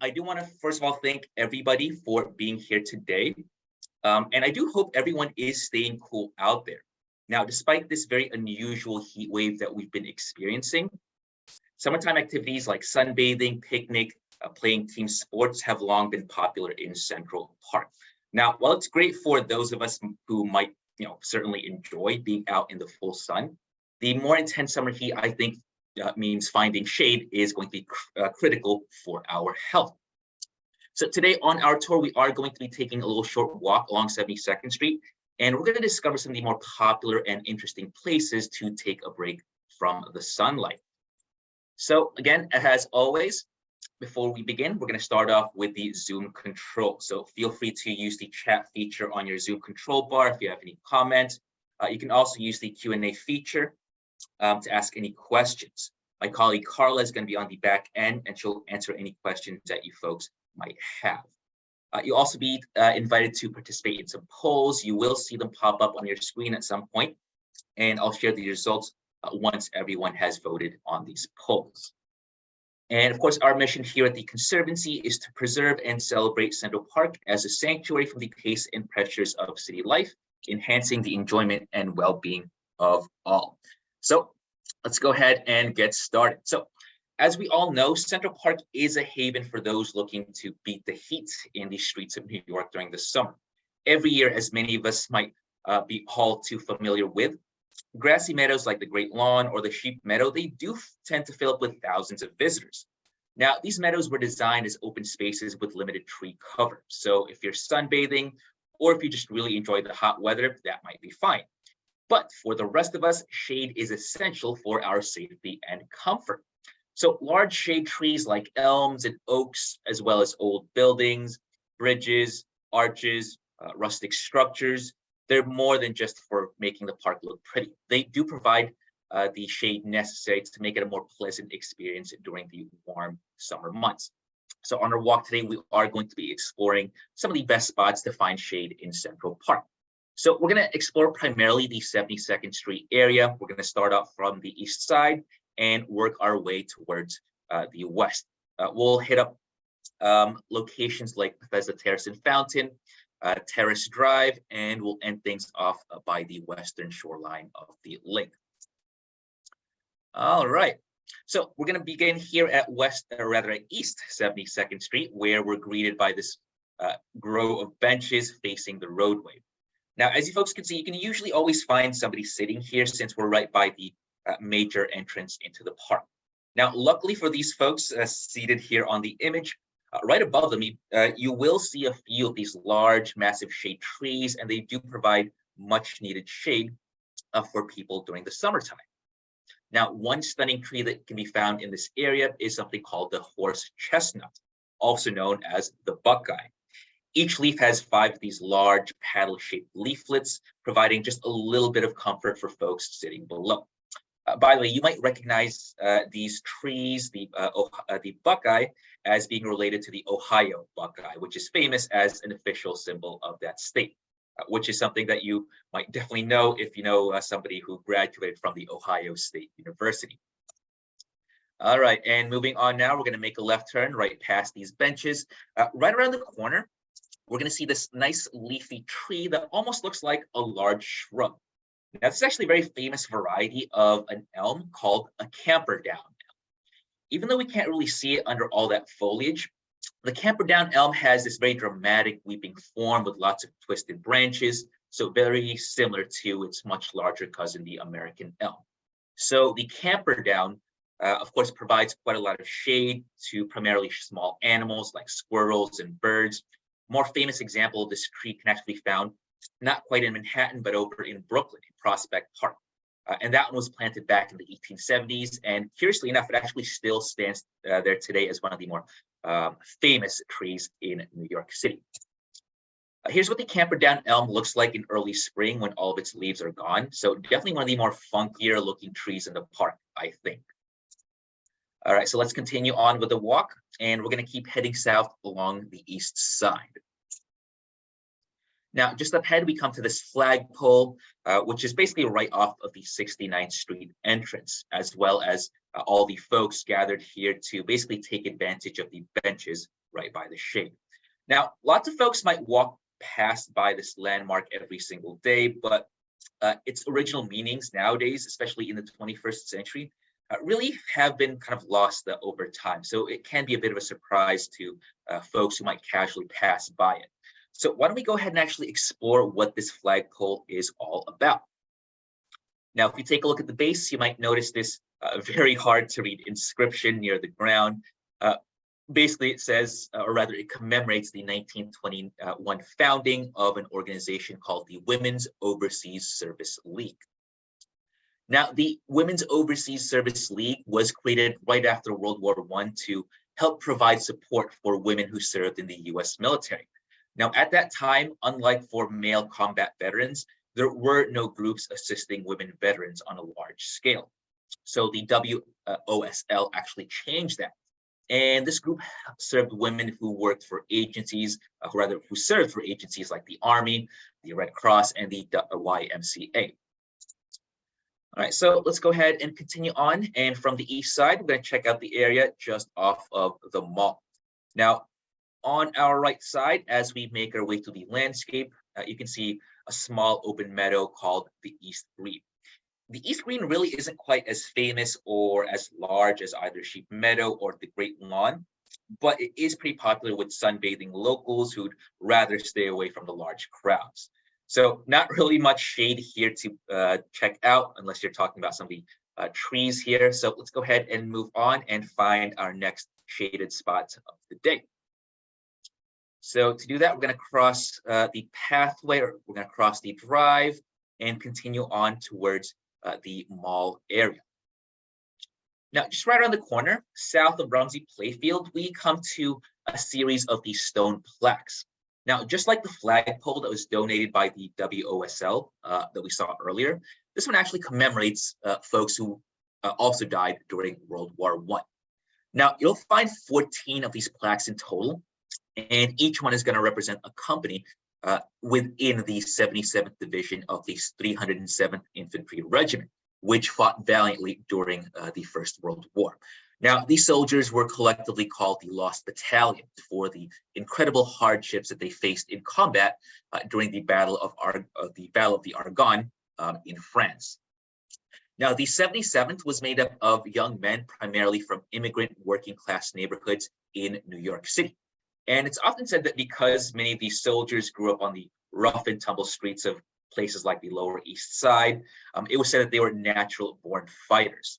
I do want to first of all thank everybody for being here today. And I do hope everyone is staying cool out there. Now, despite this very unusual heat wave that we've been experiencing, summertime activities like sunbathing, picnic, playing team sports have long been popular in Central Park. Now, while it's great for those of us who might, certainly enjoy being out in the full sun, the more intense summer heat, I think, means finding shade is going to be critical for our health. So today on our tour, we are going to be taking a little short walk along 72nd Street, and we're going to discover some of the more popular and interesting places to take a break from the sunlight. So again, as always, before we begin, we're going to start off with the Zoom control. So feel free to use the chat feature on your Zoom control bar if you have any comments. You can also use the Q&A feature to ask any questions. My colleague Carla is going to be on the back end, and she'll answer any questions that you folks might have. You'll also be invited to participate in some polls. You will see them pop up on your screen at some point, and I'll share the results once everyone has voted on these polls. And of course, our mission here at the Conservancy is to preserve and celebrate Central Park as a sanctuary from the pace and pressures of city life, enhancing the enjoyment and well-being of all. So let's go ahead and get started. So as we all know, Central Park is a haven for those looking to beat the heat in the streets of New York during the summer. Every year, as many of us might be all too familiar with, grassy meadows like the Great Lawn or the Sheep Meadow, they do tend to fill up with thousands of visitors. Now, these meadows were designed as open spaces with limited tree cover. So if you're sunbathing, or if you just really enjoy the hot weather, that might be fine. But for the rest of us, shade is essential for our safety and comfort. So large shade trees like elms and oaks, as well as old buildings, bridges, arches, rustic structures, they're more than just for making the park look pretty. They do provide the shade necessary to make it a more pleasant experience during the warm summer months. So on our walk today, we are going to be exploring some of the best spots to find shade in Central Park. So we're going to explore primarily the 72nd Street area. We're going to start off from the east side and work our way towards the west. We'll hit up locations like Bethesda Terrace and Fountain, Terrace Drive, and we'll end things off by the western shoreline of the lake. All right. So we're going to begin here at East 72nd Street, where we're greeted by this row of benches facing the roadway. Now, as you folks can see, you can usually always find somebody sitting here since we're right by the major entrance into the park. Now, luckily for these folks seated here on the image, right above them, you will see a few of these large, massive shade trees, and they do provide much needed shade for people during the summertime. Now, one stunning tree that can be found in this area is something called the horse chestnut, also known as the buckeye. Each leaf has 5 of these large paddle-shaped leaflets, providing just a little bit of comfort for folks sitting below. By the way, you might recognize these trees, the buckeye, as being related to the Ohio buckeye, which is famous as an official symbol of that state, which is something that you might definitely know if you know somebody who graduated from the Ohio State University. All right, and moving on now, we're going to make a left turn right past these benches. Right around the corner, we're going to see this nice leafy tree that almost looks like a large shrub. Now, this is actually a very famous variety of an elm called a camperdown elm. Even though we can't really see it under all that foliage, the camperdown elm has this very dramatic weeping form with lots of twisted branches, so very similar to its much larger cousin, the American elm. So the camperdown, of course, provides quite a lot of shade to primarily small animals like squirrels and birds. More famous example of this tree can actually be found not quite in Manhattan, but over in Brooklyn, in Prospect Park. And that one was planted back in the 1870s. And curiously enough, it actually still stands there today as one of the more famous trees in New York City. Here's what the camperdown elm looks like in early spring when all of its leaves are gone. So definitely one of the more funkier looking trees in the park, I think. All right, so let's continue on with the walk, and we're going to keep heading south along the east side. Now, just up ahead, we come to this flagpole, which is basically right off of the 69th Street entrance, as well as all the folks gathered here to basically take advantage of the benches right by the shade. Now, lots of folks might walk past by this landmark every single day, but its original meanings nowadays, especially in the 21st century, really have been kind of lost over time. So it can be a bit of a surprise to folks who might casually pass by it. So why don't we go ahead and actually explore what this flagpole is all about? Now, if you take a look at the base, you might notice this very hard to read inscription near the ground. Basically, it says, or rather, it commemorates the 1921 founding of an organization called the Women's Overseas Service League. Now, the Women's Overseas Service League was created right after World War I to help provide support for women who served in the US military. Now, at that time, unlike for male combat veterans, there were no groups assisting women veterans on a large scale. So the WOSL actually changed that. And this group served women who worked for agencies, who served for agencies like the Army, the Red Cross, and the YMCA. All right, so let's go ahead and continue on. And from the east side, we're going to check out the area just off of the mall. Now, on our right side, as we make our way to the landscape, you can see a small open meadow called the East Green. The East Green really isn't quite as famous or as large as either Sheep Meadow or the Great Lawn, but it is pretty popular with sunbathing locals who'd rather stay away from the large crowds. So not really much shade here to check out unless you're talking about some of the trees here. So let's go ahead and move on and find our next shaded spot of the day. So to do that, we're going to cross the pathway, or we're going to cross the drive and continue on towards the mall area. Now, just right around the corner, south of Rumsey Playfield, we come to a series of these stone plaques. Now, just like the flagpole that was donated by the WOSL that we saw earlier, this one actually commemorates folks who also died during World War I. Now, you'll find 14 of these plaques in total, and each one is going to represent a company within the 77th Division of the 307th Infantry Regiment, which fought valiantly during the First World War. Now, these soldiers were collectively called the Lost Battalion for the incredible hardships that they faced in combat during the Battle of the Argonne in France. Now, the 77th was made up of young men, primarily from immigrant working class neighborhoods in New York City. And it's often said that because many of these soldiers grew up on the rough and tumble streets of places like the Lower East Side, it was said that they were natural-born fighters.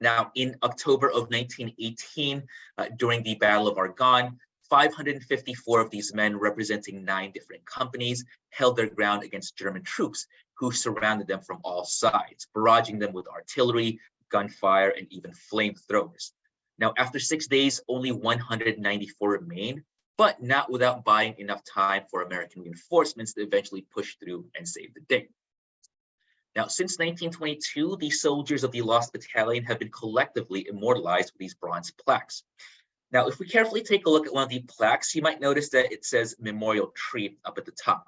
Now, in October of 1918, during the Battle of Argonne, 554 of these men, representing 9 different companies, held their ground against German troops who surrounded them from all sides, barraging them with artillery, gunfire, and even flamethrowers. Now, after 6 days, only 194 remained, but not without buying enough time for American reinforcements to eventually push through and save the day. Now, since 1922, the soldiers of the Lost Battalion have been collectively immortalized with these bronze plaques. Now, if we carefully take a look at one of the plaques, you might notice that it says Memorial Tree up at the top.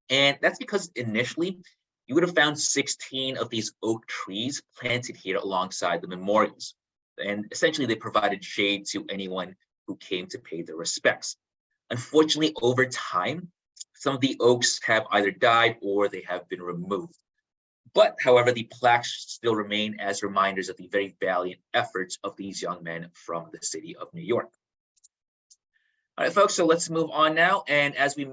And that's because initially, you would have found 16 of these oak trees planted here alongside the memorials. And essentially, they provided shade to anyone who came to pay their respects. Unfortunately, over time, some of the oaks have either died or they have been removed. But, however, the plaques still remain as reminders of the very valiant efforts of these young men from the city of New York. All right, folks, so let's move on now. And as we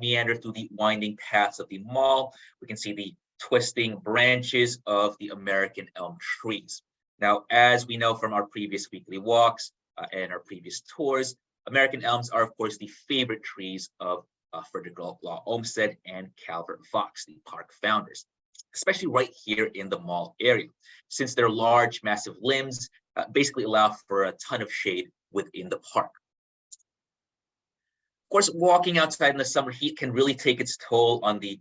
meander through the winding paths of the mall, we can see the twisting branches of the American elm trees. Now, as we know from our previous weekly walks and our previous tours, American elms are, of course, the favorite trees of Frederick Law Olmsted and Calvert Vaux, the park founders, especially right here in the mall area, since their large, massive limbs basically allow for a ton of shade within the park. Of course, walking outside in the summer heat can really take its toll on the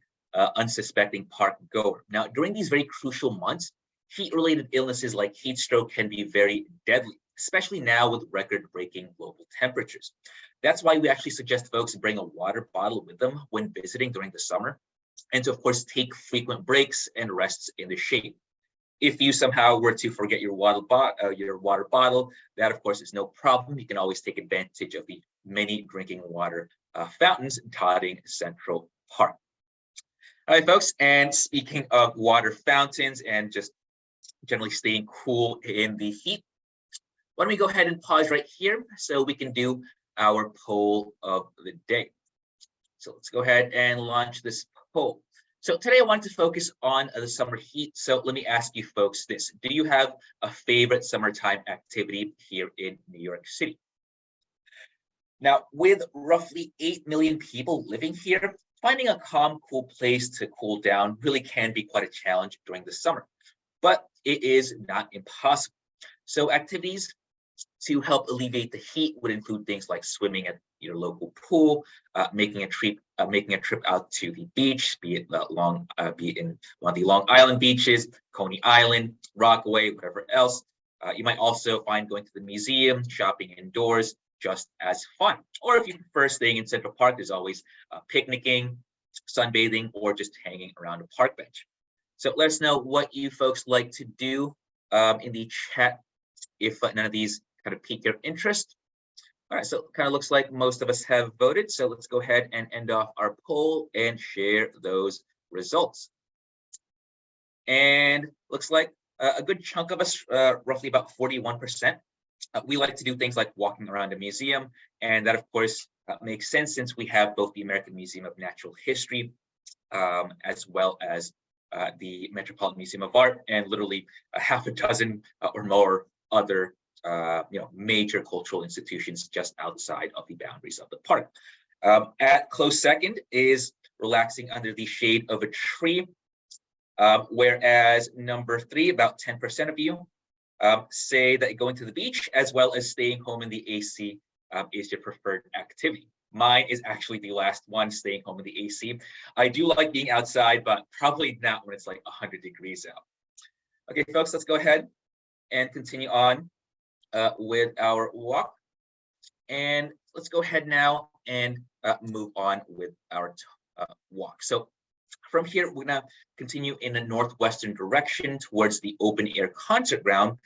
unsuspecting park goer. Now, during these very crucial months, heat-related illnesses like heat stroke can be very deadly, especially now with record-breaking global temperatures. That's why we actually suggest folks bring a water bottle with them when visiting during the summer, and to, of course, take frequent breaks and rests in the shade. If you somehow were to forget your water bottle, that of course is no problem. You can always take advantage of the many drinking water fountains dotting Central Park. All right, folks. And speaking of water fountains and just generally staying cool in the heat, why don't we go ahead and pause right here so we can do our poll of the day. So let's go ahead and launch this poll. So today I want to focus on the summer heat. So let me ask you folks this. Do you have a favorite summertime activity here in New York City? Now, with roughly 8 million people living here, finding a calm, cool place to cool down really can be quite a challenge during the summer, but it is not impossible. So activities to help alleviate the heat would include things like swimming at your local pool, making a trip out to the beach, be it in one of the Long Island beaches, Coney Island, Rockaway, whatever else. You might also find going to the museum, shopping indoors, just as fun. Or if you prefer staying in Central Park, there's always picnicking, sunbathing, or just hanging around a park bench. So let us know what you folks like to do in the chat if none of these kind of pique your interest. All right, so it kind of looks like most of us have voted. So let's go ahead and end off our poll and share those results. And looks like a good chunk of us, roughly about 41%, we like to do things like walking around a museum. And that, of course, makes sense since we have both the American Museum of Natural History as well as the Metropolitan Museum of Art, and literally a half a dozen or more other major cultural institutions just outside of the boundaries of the park. At close second is relaxing under the shade of a tree, whereas number 3, about 10% of you say that going to the beach as well as staying home in the AC is your preferred activity. Mine is actually the last one, staying home in the AC. I do like being outside, but probably not when it's like 100 degrees out. Okay, folks, let's go ahead and continue on with our walk. And let's go ahead now and move on with our walk. So from here, we're gonna continue in a northwestern direction towards the open air concert ground,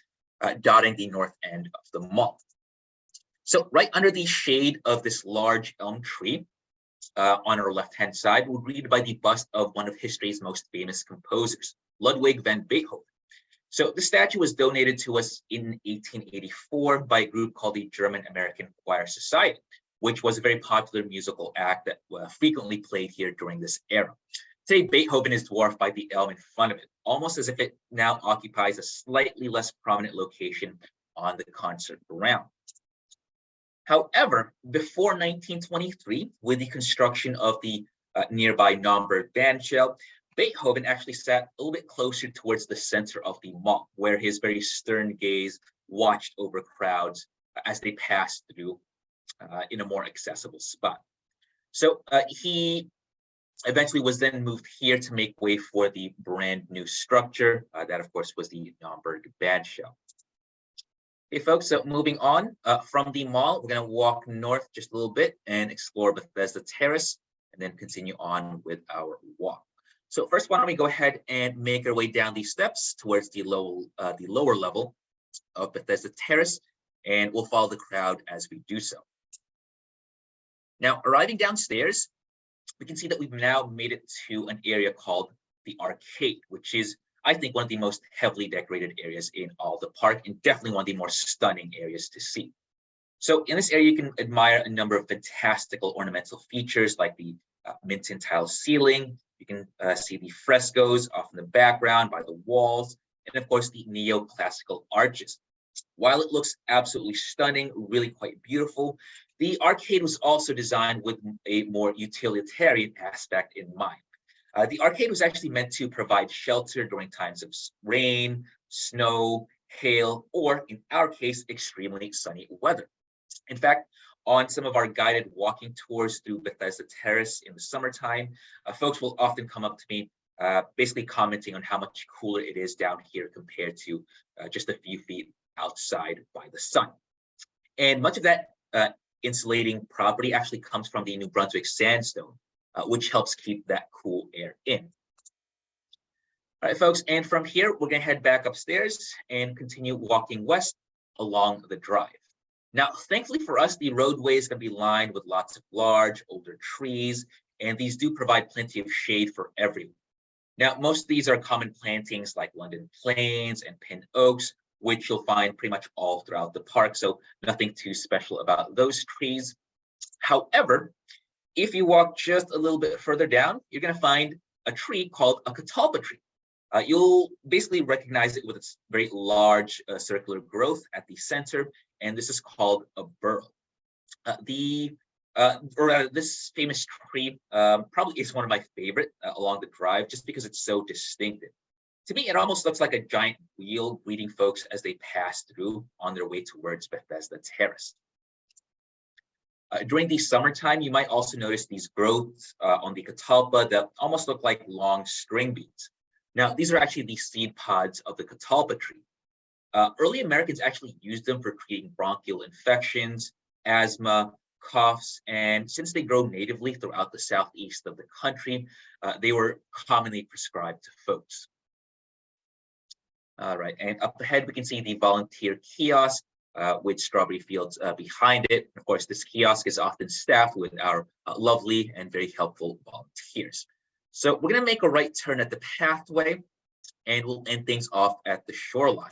dotting the north end of the mall. So right under the shade of this large elm tree, on our left-hand side, we'll read by the bust of one of history's most famous composers, Ludwig van Beethoven. So the statue was donated to us in 1884 by a group called the German American Choir Society, which was a very popular musical act that frequently played here during this era. Today, Beethoven is dwarfed by the elm in front of it, almost as if it now occupies a slightly less prominent location on the concert ground. However, before 1923, with the construction of the nearby Naumburg bandshell, Beethoven actually sat a little bit closer towards the center of the mall, where his very stern gaze watched over crowds as they passed through in a more accessible spot. So he eventually was then moved here to make way for the brand new structure. That, of course, was the Naumburg bandshell. Okay, folks, so moving on from the mall, we're going to walk north just a little bit and explore Bethesda Terrace, and then continue on with our walk. So first, why don't we go ahead and make our way down these steps towards the lower level of Bethesda Terrace, and we'll follow the crowd as we do so. Now, arriving downstairs, we can see that we've now made it to an area called the Arcade, which is, I think, one of the most heavily decorated areas in all the park, and definitely one of the more stunning areas to see. So in this area, you can admire a number of fantastical ornamental features like the Minton tile ceiling. You can see the frescoes off in the background by the walls, and of course the neoclassical arches. While it looks absolutely stunning, really quite beautiful, the arcade was also designed with a more utilitarian aspect in mind. The arcade was actually meant to provide shelter during times of rain, snow, hail, or in our case, extremely sunny weather. In fact, on some of our guided walking tours through Bethesda Terrace in the summertime, folks will often come up to me basically commenting on how much cooler it is down here compared to just a few feet outside by the sun. And much of that insulating property actually comes from the New Brunswick sandstone, which helps keep that cool air in. All right, folks, and from here, we're going to head back upstairs and continue walking west along the drive. Now, thankfully for us, the roadway is going to be lined with lots of large, older trees, and these do provide plenty of shade for everyone. Now, most of these are common plantings like London planes and pin oaks, which you'll find pretty much all throughout the park, so nothing too special about those trees. However, if you walk just a little bit further down, you're going to find a tree called a catalpa tree. You'll basically recognize it with its very large circular growth at the center, and this is called a burl. This famous tree probably is one of my favorite along the drive, just because it's so distinctive. To me, it almost looks like a giant wheel greeting folks as they pass through on their way towards Bethesda Terrace. During the summertime, you might also notice these growths on the catalpa that almost look like long string beans. Now, these are actually the seed pods of the catalpa tree. Early Americans actually used them for treating bronchial infections, asthma, coughs, and since they grow natively throughout the southeast of the country, they were commonly prescribed to folks. All right, and up ahead, we can see the volunteer kiosk with strawberry fields behind it. Of course, this kiosk is often staffed with our lovely and very helpful volunteers. So we're going to make a right turn at the pathway, and we'll end things off at the shoreline.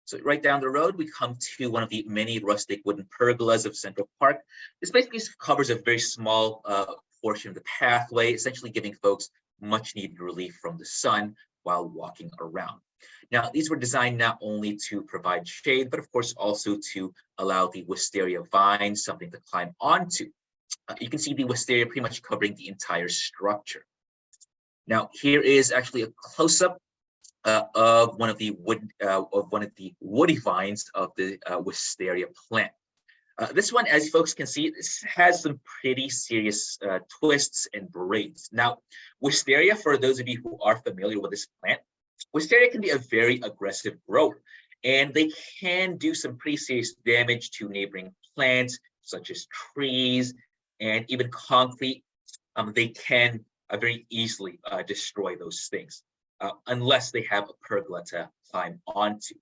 So right down the road, we come to one of the many rustic wooden pergolas of Central Park. This basically covers a very small portion of the pathway, essentially giving folks much needed relief from the sun while walking around. Now, these were designed not only to provide shade, but of course also to allow the wisteria vines something to climb onto. You can see the wisteria pretty much covering the entire structure. Now, here is actually a close-up of one of the woody vines of the wisteria plant. This one, as folks can see, this has some pretty serious twists and braids. Now, wisteria, for those of you who are familiar with this plant, wisteria can be a very aggressive grower, and they can do some pretty serious damage to neighboring plants, such as trees and even concrete. They can very easily destroy those things, unless they have a pergola to climb onto.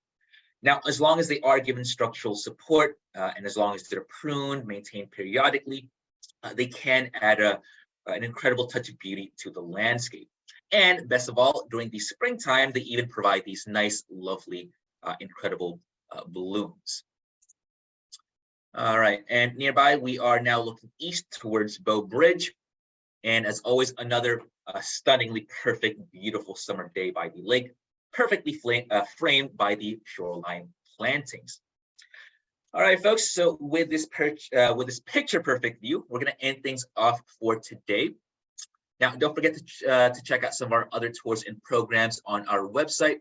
Now, as long as they are given structural support, and as long as they're pruned, maintained periodically, they can add an incredible touch of beauty to the landscape. And best of all, during the springtime, they even provide these nice, lovely, incredible blooms. All right, and nearby, we are now looking east towards Bow Bridge. And as always, another stunningly perfect, beautiful summer day by the lake, perfectly framed by the shoreline plantings. All right, folks, so with this picture perfect view, we're going to end things off for today. Now, don't forget to check out some of our other tours and programs on our website.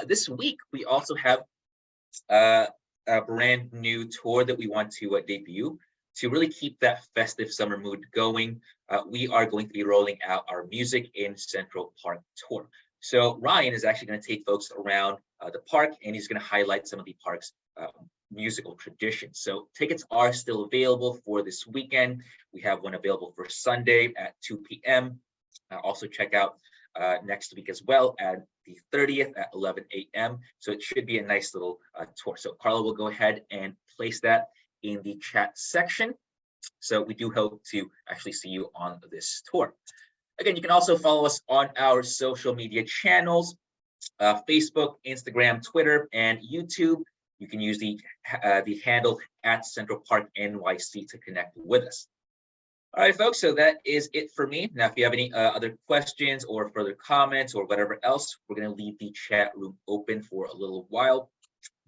This week, we also have a brand new tour that we want to debut to really keep that festive summer mood going. We are going to be rolling out our Music in Central Park tour. So Ryan is actually going to take folks around the park, and he's going to highlight some of the park's musical traditions. So tickets are still available for this weekend. We have one available for Sunday at 2 p.m. Also check out next week as well at the 30th at 11 a.m. So it should be a nice little tour. So Carla will go ahead and place that in the chat section. So we do hope to actually see you on this tour. Again, you can also follow us on our social media channels, Facebook, Instagram, Twitter, and YouTube. You can use the handle at Central Park NYC to connect with us. All right, folks, so that is it for me. Now, if you have any other questions or further comments or whatever else, we're going to leave the chat room open for a little while.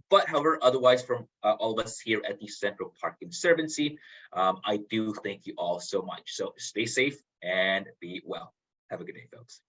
But however, otherwise, from all of us here at the Central Park Conservancy, I do thank you all so much. So stay safe and be well. Have a good day, folks.